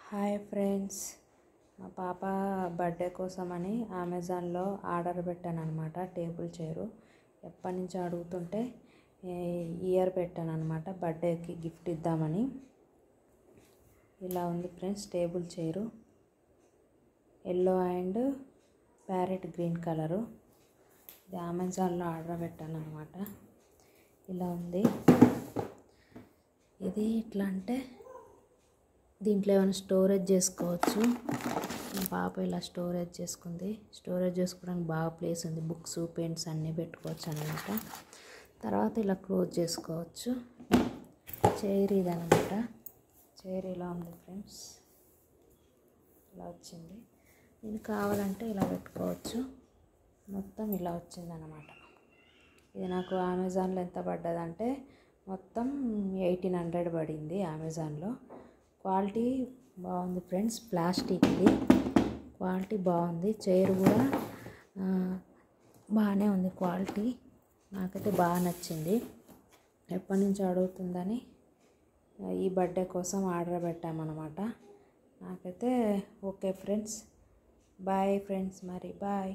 Hi friends, మా పాప birthday కోసమని అమెజాన్లో ఆర్డర్ పెట్టాను అనమాట. టేబుల్ చైరు ఎప్పటి నుంచి అడుగుతుంటే ఇయర్ పెట్టాను అనమాట. బర్త్డేకి గిఫ్ట్ ఇద్దామని. ఇలా ఉంది friends table chair, yellow and parrot green colour. ఇది అమెజాన్లో ఆర్డర్ పెట్టాను అనమాట. ఇలా ఉంది. ఇది ఎట్లా అంటే దీంట్లో ఏమైనా స్టోరేజ్ చేసుకోవచ్చు. మా పాప ఇలా స్టోరేజ్ చేసుకుంది. స్టోరేజ్ చేసుకోవడానికి బాగా ప్లేస్ ఉంది. బుక్స్, పెన్స్ అన్నీ పెట్టుకోవచ్చు అనమాట. తర్వాత ఇలా క్లోజ్ చేసుకోవచ్చు. చైర్ ఇదనమాట. చైర్ ఇలా ఉంది ఫ్రెండ్స్, ఇలా వచ్చింది. ఇది కావాలంటే ఇలా పెట్టుకోవచ్చు. మొత్తం ఇలా వచ్చిందనమాట. ఇది నాకు అమెజాన్లో ఎంత పడ్డదంటే మొత్తం 1800 పడింది అమెజాన్లో. క్వాలిటీ బాగుంది ఫ్రెండ్స్. ప్లాస్టిక్ ఇది, క్వాలిటీ బాగుంది. చైర్ కూడా బాగానే ఉంది క్వాలిటీ. నాకైతే బాగా నచ్చింది. ఎప్పటి నుంచి అడుగుతుందని ఈ బర్త్డే కోసం ఆర్డర్ పెట్టామన్నమాట. నాకైతే ఓకే ఫ్రెండ్స్. బాయ్ ఫ్రెండ్స్, మరి బాయ్.